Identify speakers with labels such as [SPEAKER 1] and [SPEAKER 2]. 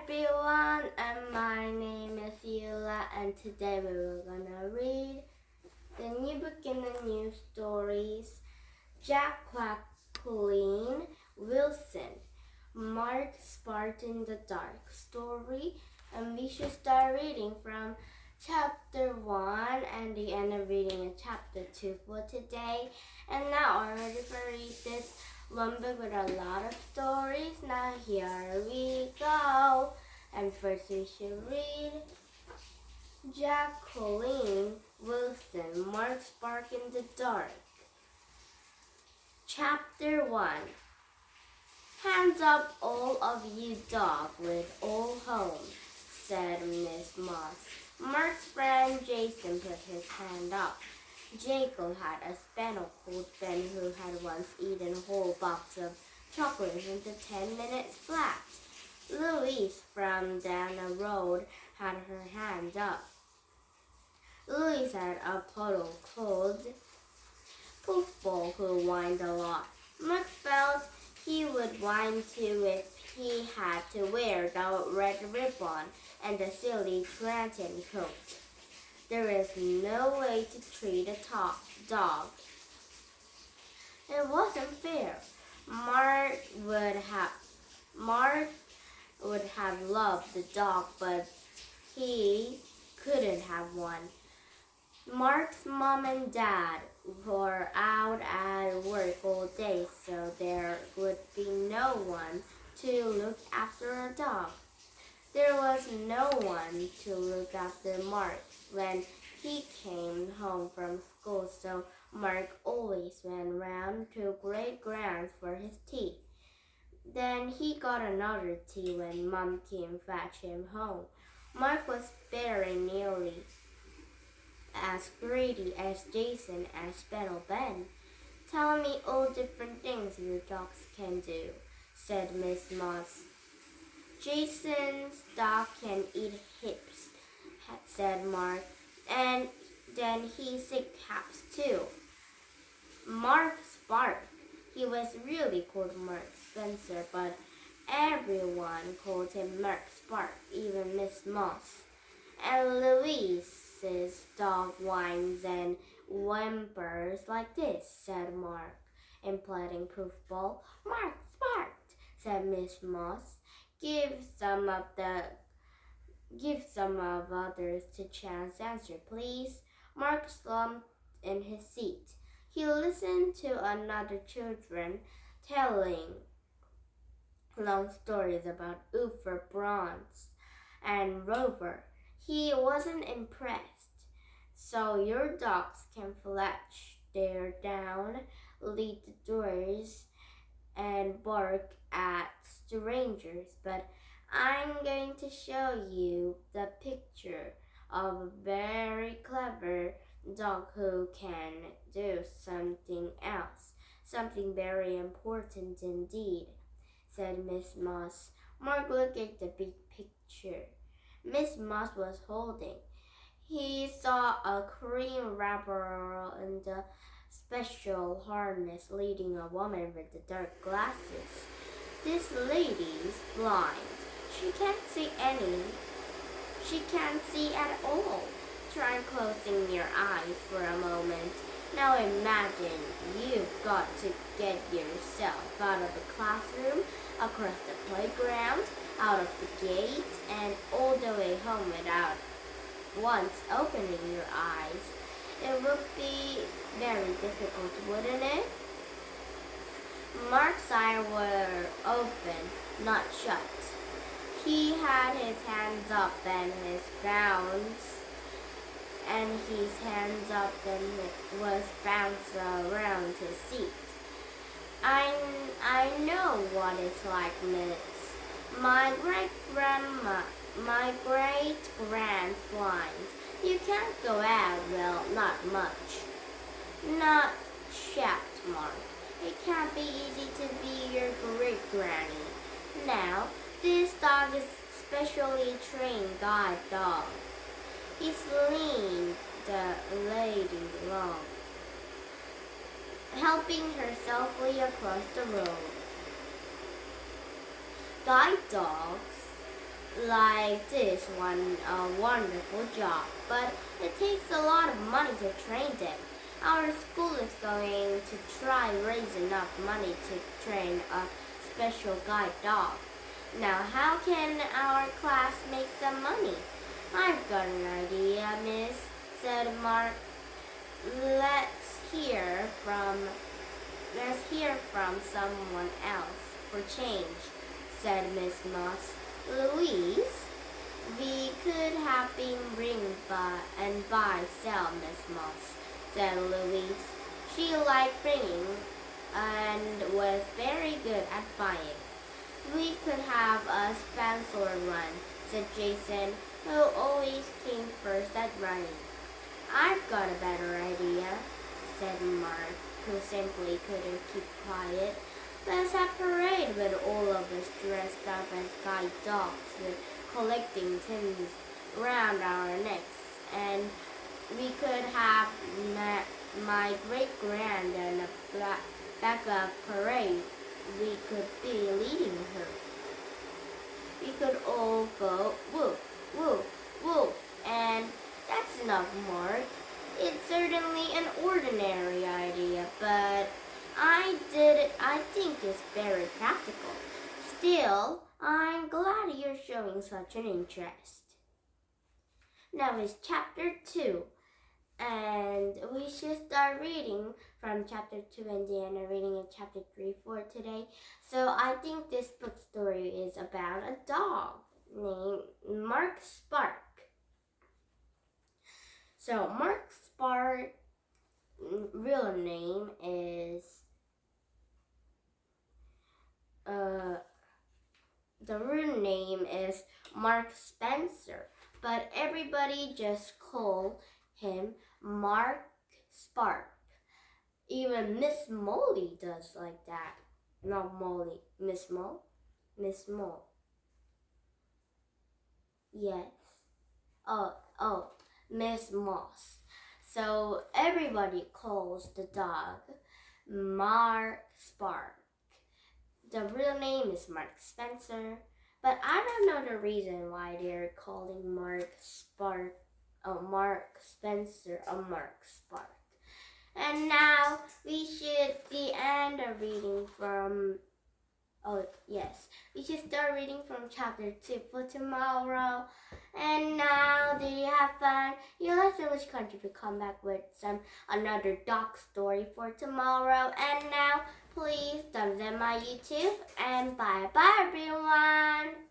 [SPEAKER 1] everyone, and my name is Eula, and today we were gonna read the new book in the new stories, Jacqueline Wilson, Mark Sparked in the Dark story, and we should start reading from chapter 1 and the end of reading in chapter 2 for today. And now I'm ready to read this one book with a lot of stories. Now here we go. And first we should read Jacqueline Wilson, Mark Spark in the Dark. Chapter 1. Hands up, all of you dog with old home, said Miss Moss. Mark's friend Jason put his hand up. Jacob had a spaniel called Ben who had once eaten a whole box of chocolates into 10 minutes flat. Louise from down the road had her hand up. Louise had a poodle called Puffball who whined a lot. Mark felt he would whine too if he had to wear the red ribbon and the silly plantain coat. There is no way to treat a dog. It wasn't fair. Mark would have loved the dog, but he couldn't have one. Mark's mom and dad were out at work all day, so there would be no one to look after a dog. There was no one to look after Mark when he came home from school, so Mark always went round to Great Grand's for his tea. Then he got another tea when Mom came fetch him home. Mark was very nearly as greedy as Jason and Spaniel Ben. Tell me all different things your dogs can do, said Miss Moss. Jason's dog can eat hips, said Mark, and then he sick caps too. Mark Spark. He was really called Mark Spencer, but everyone called him Mark Spark, even Miss Moss. And Louise's dog whines and whimpers like this, said Mark, implying Puffball. Mark Spark, said Miss Moss. Give some of others to chance answer, please. Mark slumped in his seat. He listened to another children telling long stories about Ufer, Bronze, and Rover. He wasn't impressed. So your dogs can flash their down, lead the doors, and bark at strangers, but I'm going to show you the picture of a very clever dog who can do something else, something very important indeed, said Miss Moss. Mark looked at the big picture Miss Moss was holding. He saw a cream wrapper and a special harness leading a woman with the dark glasses. This lady's blind. She can't see at all. Try closing your eyes for a moment. Now imagine you've got to get yourself out of the classroom, across the playground, out of the gate, and all the way home without once opening your eyes. It would be very difficult, wouldn't it? Mark's eyes were open, not shut. He had his hands up and his hands up and was bounced around his seat. I know what it's like, miss. My great-grand's blind. You can't go out, well, not much. Not chapped, Mark. It can't be easy to be your great-granny. Now, this dog is specially trained guide dog. He's leaned the lady along, helping her softly across the road. Guide dogs like this one a wonderful job, but it takes a lot of money to train them. Our school is going to try raise enough money to train a special guide dog. Now, how can our class make some money? I've got an idea, miss, said Mark. Let's hear from someone else for change, said Miss Moss. Louise, we could have been ring and buy sell, Miss Moss, said Louise. She liked ringing and was very good at buying. We could have a Spencer run, said Jason, who always came first at running. I've got a better idea, said Mark, who simply couldn't keep quiet. Let's have a parade with all of us dressed up as guide dogs with collecting tins around our necks, and we could have my great-grand on the back of parade. We could be leading her. We could all go woof, woof, woof, and that's enough, Mark. It's certainly an ordinary idea, but I think it's very practical. Still, I'm glad you're showing such an interest. Now it's chapter 2, and we should start reading from chapter 2, and Deanna reading in chapter 3 for today. So I think this book story is about a dog named Mark Spark. So Mark Spark real name is Mark Spencer, but everybody just called him Mark Spark. Even Miss Molly does like that. Not Molly, Miss Mo? Miss Mo. Yes. Oh, Miss Moss. So everybody calls the dog Mark Spark. The real name is Mark Spencer, but I don't know the reason why they're calling Mark Spencer a Mark Spark. And now we should end the reading from, we should start reading from chapter 2 for tomorrow. And now, did you have fun? You left English Country to come back with another dog story for tomorrow. And now, please thumbs up my YouTube, and bye-bye everyone!